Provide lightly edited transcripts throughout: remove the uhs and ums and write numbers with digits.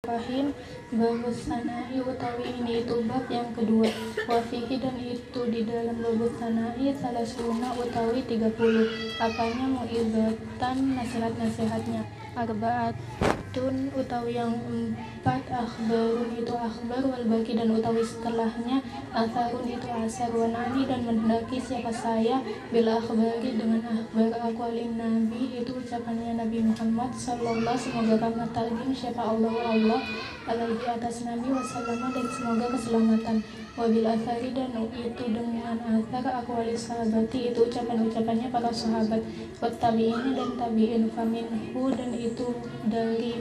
Rahim babus sanai utawi ini itu bab yang kedua. Wafihi dan itu di dalam babus sanai salah suna utawi 30. Apanya mu'izatan nasihat-nasihatnya. Arbaatun utawi yang 4. Akhbarun itu akhbar wal baki dan utawi setelahnya asarun itu asar wanani dan mendaki siapa saya bila akhbari dengan akhbar aqwalin nabi itu ucapannya Nabi Muhammad sallallahu semoga rahmat ta'zim siapa Allah alaihi atas Nabi wasallam dan semoga keselamatan. Wabil asari dan itu dengan asar aqwalis sahabati itu ucapan-ucapannya para sahabat. Wat tabi'in dan tabi'in faminhu dan itu dari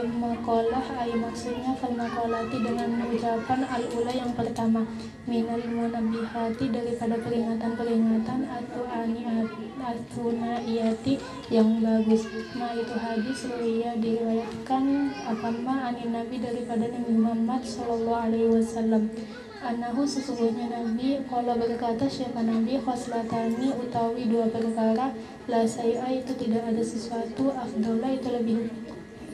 makalah maksudnya fal makalati dengan ucapan al-ula yang pertama minal munabbihati daripada peringatan-peringatan atau atunaiyati yang bagus. Ma itu hadis riwayat diriwayatkan ma anin Nabi daripada Nabi Muhammad sallallahu alaihi wasallam anahu sesungguhnya Nabi kalau berkata siapa Nabi khoslatani utawi dua perkara la say'a itu tidak ada sesuatu afdola itu lebih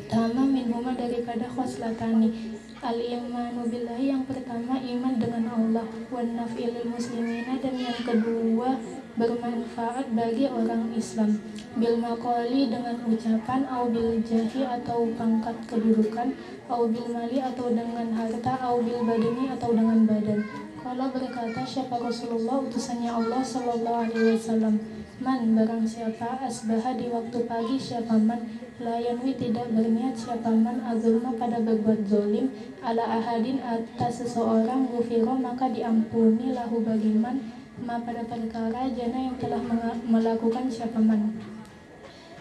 utama minhuma daripada khoslatani al-imanu billahi yang pertama iman dengan Allah wan naf'il muslimina dan yang kedua bermanfaat bagi orang Islam bil maqali dengan ucapan au bil jahi atau pangkat kedudukan au bil mali atau dengan harta au bil badani atau dengan badan. Kalau berkata siapa Rasulullah utusannya Allah sallallahu alaihi wasallam man barang siapa asbaha di waktu pagi siapa man la yanwi tidak berniat siapa man azulma pada berbuat zalim ala ahadin atas seseorang gufiro maka diampuni lahu bagi man ma pada perkara jana yang telah melakukan siapa man.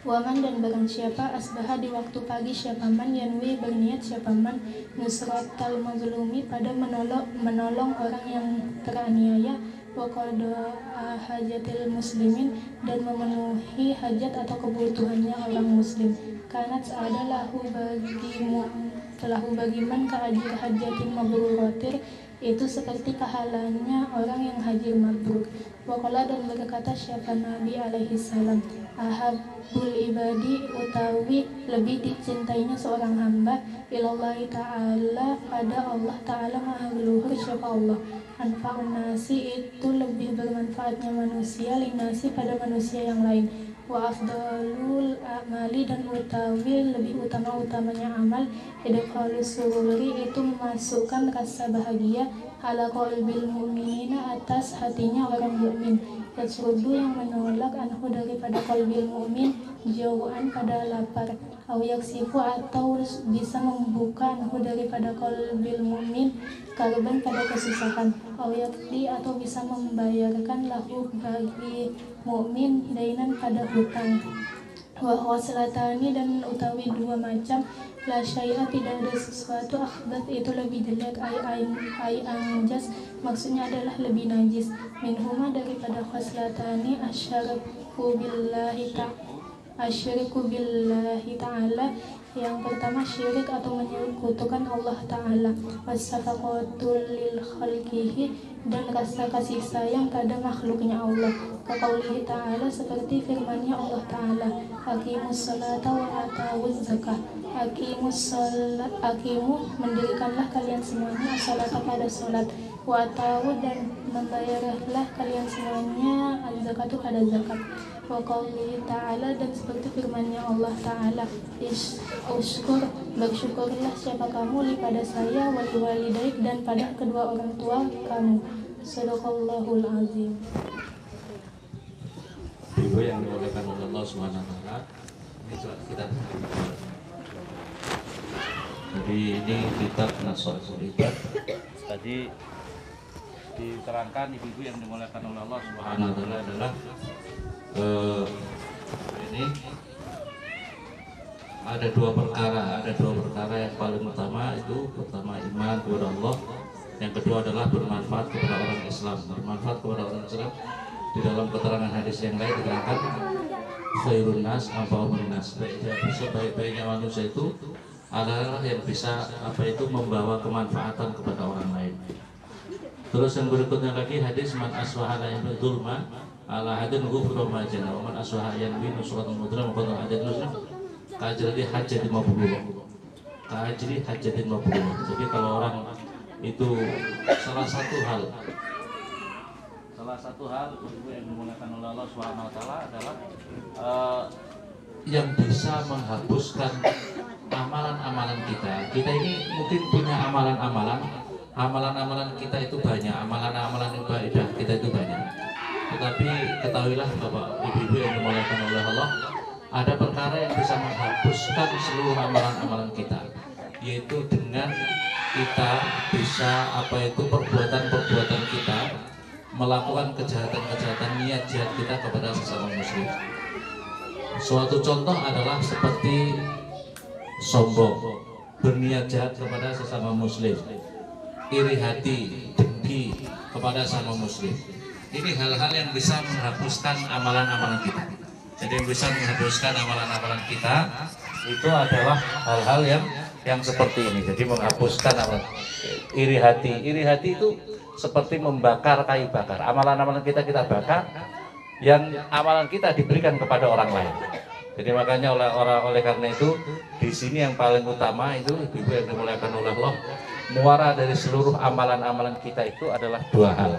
Waman dan barang siapa asbaha di waktu pagi siapa man yanwi berniat siapa man nusratal mazlumi pada menolong orang yang teraniaya wa qada hajatil muslimin dan memenuhi hajat atau kebutuhannya orang muslim kanat adalahu bagi man keajir hajatin mabruratir itu seperti pahalanya orang yang haji mabrur. Waqala dan berkata siapa Nabi alaihi salam ahabul ibadi utawi lebih dicintainya seorang hamba ilallahi ta'ala pada Allah ta'ala maha luhur siapa Allah anfa'un nasi itu lebih bermanfaatnya manusia linasi pada manusia yang lain wa afdalul a'mali dan utawi lebih utamanya amal idkhalus sururi itu memasukkan rasa bahagia ala qalbil mu'minina atas hatinya orang mukmin yasrudu yang menolak anhu daripada qalbil mu'min jauhan pada lapar au yaksifu atau bisa membuka anhu daripada qalbil mu'min karban pada kesusahan au yakdi atau bisa membayarkan lahu bagi mukmin dainan pada hutang wa khoslatani dan utawi dua macam la syai'a tidak ada sesuatu akhbat itu lebih jelek ai anjas maksudnya adalah lebih najis minhuma daripada khoslatani asyaraku billahi ta'ala yang pertama syirik atau menyekutukan Allah Ta'ala wasafaqatul lil khalqihi dan rasa kasih sayang pada makhluknya Allah kaqaulihi ta'ala seperti firman-Nya Allah Ta'ala aqimus salata wa atawuz zakah aqimu mendirikanlah kalian semuanya as-salata pada salat wa atawu dan membayarlah kalian semuanya az-zakatu pada zakat wa qaulihi ta'ala dan seperti firman-Nya Allah Ta'ala usykur bersyukurlah siapa kamu li pada saya wali walidaik dan pada kedua orang tua kamu. Sadaqallahul azim. Ibu yang dimuliakan oleh Allah Subhanahu wa taala, ini surat kita. Jadi ini kitab Nashorul Ibad. Tadi diterangkan ibu-ibu yang dimuliakan oleh Allah Subhanahu wa taala adalah ini ada dua perkara yang paling utama itu pertama iman kepada Allah, yang kedua adalah bermanfaat kepada orang Islam. Bermanfaat kepada orang Islam di dalam keterangan hadis yang lain diterangkan khairun nas anfa'uhum nas, sebaik-baiknya manusia itu adalah yang bisa membawa kemanfaatan kepada orang lain. Terus yang berikutnya lagi hadis man aswaha la yadulma ala hadin ghufra ma jana wa man aswaha yanwi nusratul mudram wa qad hadin nusra Kajri hajatin mabrur. Kajri hajatin mabrur. Jadi kalau orang itu salah satu hal yang dimulakan oleh Allah Subhanahu wa taala adalah yang bisa menghapuskan amalan-amalan kita. Kita ini mungkin punya amalan-amalan kita itu banyak, amalan-amalan ibadah kita itu banyak. Tetapi ketahuilah Bapak Ibu yang dimuliakan oleh Allah, ada perkara yang bisa menghapuskan seluruh amalan-amalan kita, yaitu dengan kita bisa perbuatan kita melakukan kejahatan-kejahatan niat jahat kita kepada sesama muslim. Suatu contoh adalah seperti sombong, berniat jahat kepada sesama muslim, iri hati, dengki kepada sesama muslim. Ini hal-hal yang bisa menghapuskan amalan-amalan kita. Jadi yang bisa menghapuskan amalan-amalan kita itu adalah hal-hal yang seperti ini. Jadi menghapuskan iri hati. Iri hati itu seperti membakar kayu bakar. Amalan-amalan kita bakar, yang amalan kita diberikan kepada orang lain. Jadi makanya oleh karena itu di sini yang paling utama itu ibu yang dimuliakan oleh Allah, muara dari seluruh amalan-amalan kita itu adalah dua hal.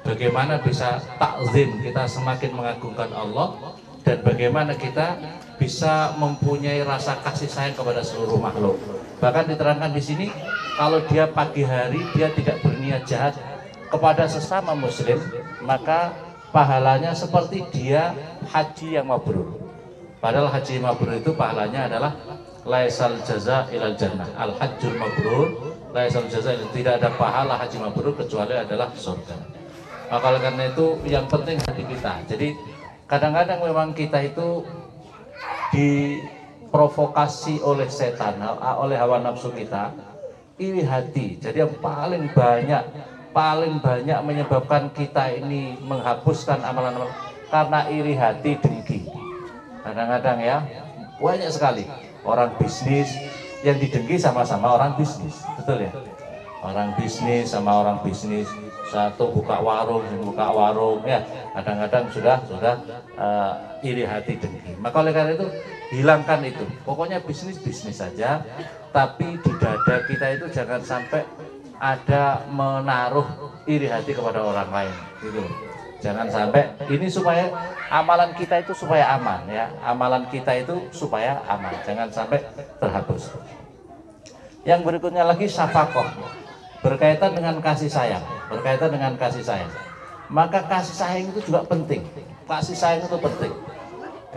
Bagaimana bisa takzim, kita semakin mengagungkan Allah, dan bagaimana kita bisa mempunyai rasa kasih sayang kepada seluruh makhluk. Bahkan diterangkan di sini, kalau dia pagi hari dia tidak berniat jahat kepada sesama muslim, maka pahalanya seperti dia haji yang mabrur. Padahal haji mabrur itu pahalanya adalah laisal jaza ilal jannah. Al hajjul mabrur laisal jaza, tidak ada pahala haji mabrur kecuali adalah surga. Maka oleh karena itu yang penting hati kita. Jadi kadang-kadang memang kita itu diprovokasi oleh setan, oleh hawa nafsu kita, iri hati. Jadi yang paling banyak menyebabkan kita ini menghapuskan amalan-amalan karena iri hati, dengki. Kadang-kadang ya banyak sekali orang bisnis yang didengki sama-sama orang bisnis, betul ya? Orang bisnis sama orang bisnis, satu buka warung ya, kadang-kadang sudah iri hati, dengki. Maka oleh karena itu hilangkan itu. Pokoknya bisnis saja, tapi di dada kita itu jangan sampai ada menaruh iri hati kepada orang lain, gitu. Jangan sampai ini, supaya amalan kita itu supaya aman ya. Amalan kita itu supaya aman, jangan sampai terhapus. Yang berikutnya lagi syafaqah, berkaitan dengan kasih sayang, Maka kasih sayang itu juga penting. Kasih sayang itu penting.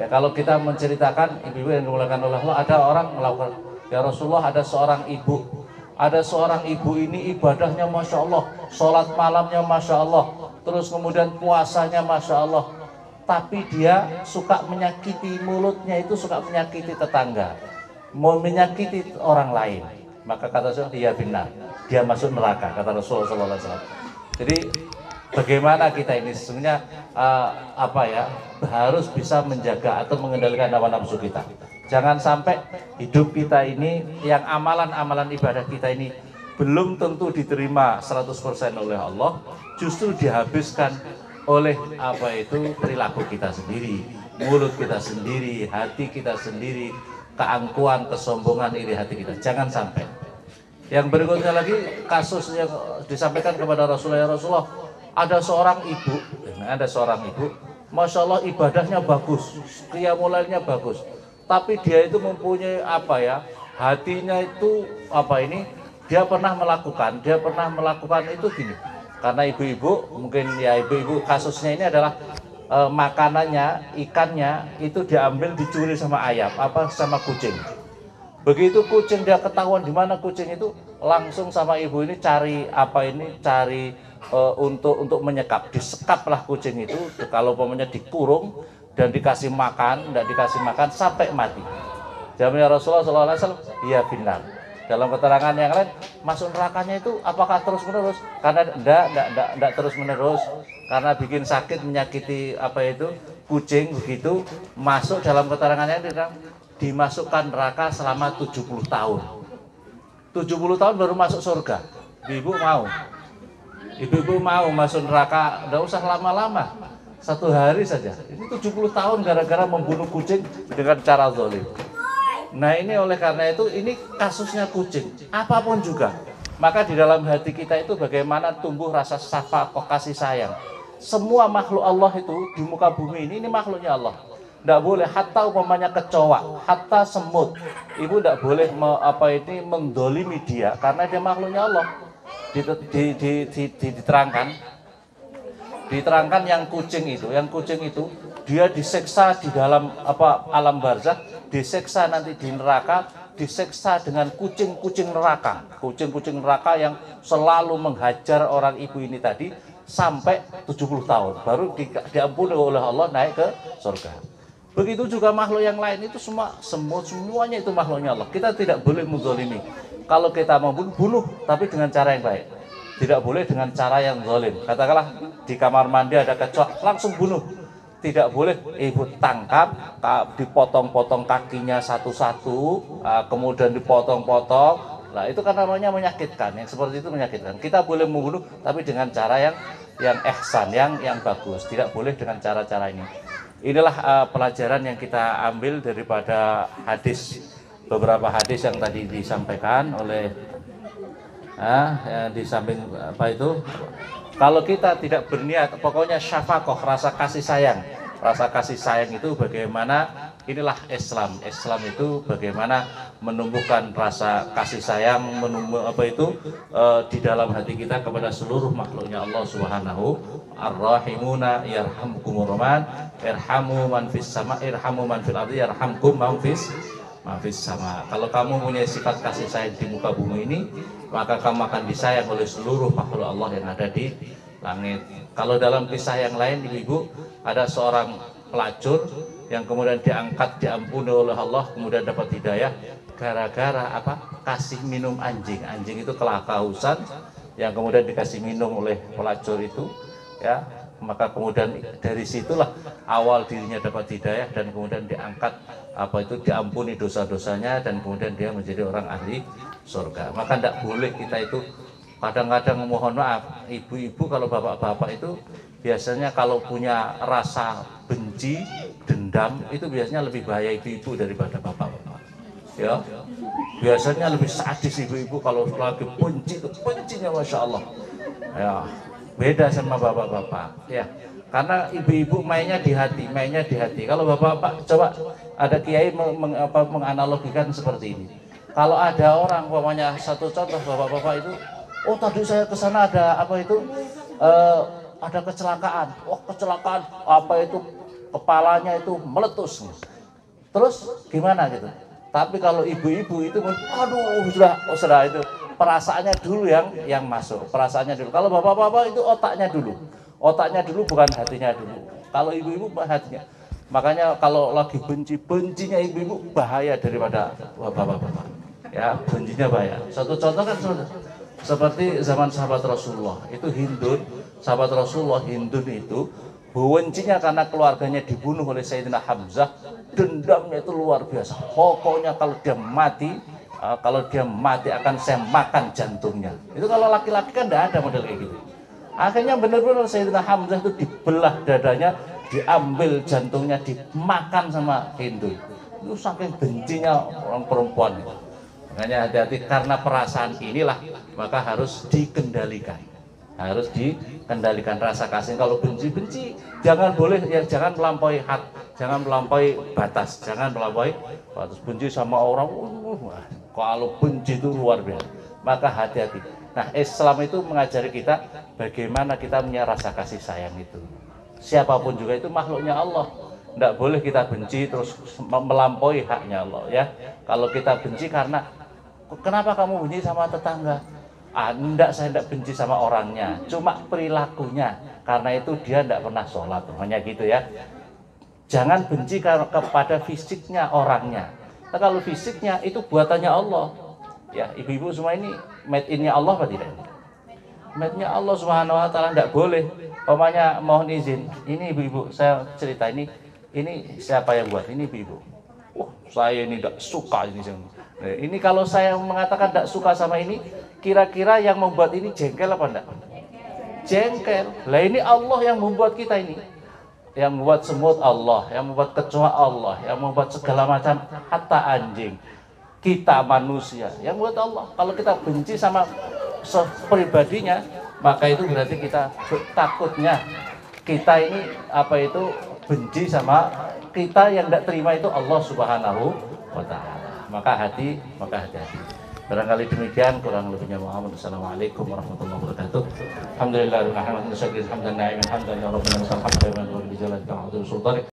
Ya, kalau kita menceritakan ibu-ibu yang dimuliakan oleh Allah, ada orang melakukan, ya Rasulullah, ada seorang ibu ini ibadahnya Masya Allah, sholat malamnya Masya Allah, terus kemudian puasanya Masya Allah, tapi dia suka menyakiti, mulutnya itu suka menyakiti tetangga, mau menyakiti orang lain. Maka kata Rasulullah, dia benar, dia masuk neraka, kata Rasulullah SAW. Jadi bagaimana kita ini sesungguhnya harus bisa menjaga atau mengendalikan hawa nafsu kita. Jangan sampai hidup kita ini, yang amalan-amalan ibadah kita ini belum tentu diterima 100% oleh Allah, justru dihabiskan oleh perilaku kita sendiri, mulut kita sendiri, hati kita sendiri, keangkuhan, kesombongan, iri hati kita. Jangan sampai. Yang berikutnya lagi, kasus yang disampaikan kepada Rasulullah, ada seorang ibu, Masya Allah ibadahnya bagus, qiyamulailnya bagus, tapi dia itu mempunyai hatinya itu dia pernah melakukan itu gini. Karena ibu-ibu, mungkin ya ibu-ibu kasusnya ini adalah makanannya, ikannya itu diambil, dicuri sama ayam, sama kucing. Begitu kucing, dia ketahuan di mana kucing itu, langsung sama ibu ini cari untuk menyekap, disekaplah kucing itu. Kalau umpamanya dikurung dan dikasih makan sampai mati. Jamin Rasulullah SAW, iya benar. Dalam keterangan yang lain, masuk nerakanya itu apakah terus menerus? Karena enggak terus menerus, karena bikin sakit, menyakiti kucing, begitu masuk. Dalam keterangan yang dimasukkan neraka selama 70 tahun. 70 tahun baru masuk surga. Ibu-ibu mau masuk neraka, enggak usah lama-lama, 1 hari saja. Ini 70 tahun gara-gara membunuh kucing dengan cara zalim. Nah ini oleh karena itu ini kasusnya kucing, apapun juga. Maka di dalam hati kita itu bagaimana tumbuh rasa syafaqah, kasih sayang. Semua makhluk Allah itu di muka bumi ini makhluknya Allah. Tidak boleh, hatta umpamanya kecoa, hatta semut, ibu tidak boleh mendolimi dia karena dia makhluknya Allah. Diterangkan yang kucing itu dia diseksa di dalam alam barzakh, diseksa nanti di neraka, diseksa dengan kucing-kucing neraka yang selalu menghajar orang ibu ini tadi sampai 70 tahun baru diampuni oleh Allah naik ke surga. Begitu juga makhluk yang lain itu semuanya itu makhluknya Allah. Kita tidak boleh menzalimi. Kalau kita mau bunuh tapi dengan cara yang baik. Tidak boleh dengan cara yang zalim. Katakanlah di kamar mandi ada kecoa, langsung bunuh. Tidak boleh, ibu tangkap, dipotong-potong kakinya satu-satu, kemudian dipotong-potong. Nah itu kan namanya menyakitkan. Yang seperti itu menyakitkan. Kita boleh membunuh tapi dengan cara yang ihsan, yang bagus. Tidak boleh dengan cara-cara ini. Inilah pelajaran yang kita ambil daripada beberapa hadis yang tadi disampaikan oleh di samping kalau kita tidak berniat, pokoknya syafaqah, rasa kasih sayang itu bagaimana, inilah Islam itu bagaimana menumbuhkan rasa kasih sayang, di dalam hati kita kepada seluruh makhluknya Allah Subhanahu. Ar-rahimuna yarhamkumur rahman, irhamu man fis sama, irhamu man fil ardi, yarhamkum man fis sama. Kalau kamu punya sifat kasih sayang di muka bumi ini, maka kamu akan disayang oleh seluruh makhluk Allah yang ada di langit. Kalau dalam kisah yang lain, ibu-ibu, ada seorang pelacur yang kemudian diampuni oleh Allah, kemudian dapat hidayah gara-gara kasih minum anjing. Anjing itu kehausan, yang kemudian dikasih minum oleh pelacur itu, ya. Maka kemudian dari situlah awal dirinya dapat hidayah dan kemudian diampuni dosa-dosanya dan kemudian dia menjadi orang ahli surga. Maka tidak boleh kita itu kadang-kadang mohon maaf, ibu-ibu kalau bapak-bapak itu biasanya kalau punya rasa benci, dendam itu biasanya lebih bahaya ibu-ibu daripada bapak-bapak. Ya, biasanya lebih sadis ibu-ibu kalau lagi benci itu bencinya masya Allah. Ya. Beda sama bapak-bapak, ya. Karena ibu-ibu mainnya di hati. Kalau bapak-bapak coba ada kiai menganalogikan seperti ini. Kalau ada orang, umpamanya satu contoh bapak-bapak itu, tadi saya ke sana ada ada kecelakaan. Kecelakaan kepalanya itu meletus. Terus gimana gitu? Tapi kalau ibu-ibu itu, sudah itu. Perasaannya dulu yang masuk, perasaannya dulu. Kalau bapak-bapak itu otaknya dulu bukan hatinya dulu. Kalau ibu-ibu hatinya. Makanya kalau lagi bencinya ibu-ibu bahaya daripada bapak-bapak. Ya, bencinya bahaya. Satu contoh kan seperti zaman sahabat Rasulullah itu sahabat Rasulullah Hindun itu bencinya karena keluarganya dibunuh oleh Sayyidina Hamzah, dendamnya itu luar biasa. Pokoknya kalau dia mati akan saya makan jantungnya. Itu kalau laki-laki kan tidak ada model kayak gitu. Akhirnya benar-benar Sayyidina Hamzah itu dibelah dadanya, diambil jantungnya, dimakan sama Hindu. Itu saking bencinya orang perempuan. Makanya hati-hati, karena perasaan inilah maka harus dikendalikan. Rasa kasih. Kalau benci jangan melampaui jangan melampaui batas, benci sama orang. Kalau benci itu luar biasa, maka hati-hati. Nah, Islam itu mengajari kita bagaimana kita punya rasa kasih sayang itu. Siapapun juga itu makhluknya Allah. Tidak boleh kita benci terus melampaui haknya Allah, ya. Kalau kita benci karena kenapa kamu benci sama tetangga? Saya tidak benci sama orangnya, cuma perilakunya. Karena itu dia tidak pernah sholat, hanya gitu ya. Jangan benci kepada fisiknya orangnya. Nah, kalau fisiknya itu buatannya Allah, ya ibu-ibu semua ini made in-nya Allah apa tidak? Made-nya Allah Subhanahu Wa Taala, tidak boleh. Pokoknya mohon izin, ini ibu-ibu saya cerita ini siapa yang buat? Ini ibu-ibu. Saya ini tidak suka ini. Ini kalau saya mengatakan tidak suka sama ini, kira-kira yang membuat ini jengkel apa enggak? Jengkel. Lah ini Allah yang membuat kita ini. yang membuat semut Allah, yang membuat kecoa Allah, yang membuat segala macam, hatta anjing. Kita manusia yang membuat Allah. Kalau kita benci sama pribadinya, maka itu berarti kita takutnya kita ini benci sama kita, yang tidak terima itu Allah Subhanahu wa ta'ala. Maka hati-hati. Barangkali demikian, kurang lebihnya Muhammad. Assalamualaikum warahmatullahi wabarakatuh. Alhamdulillah,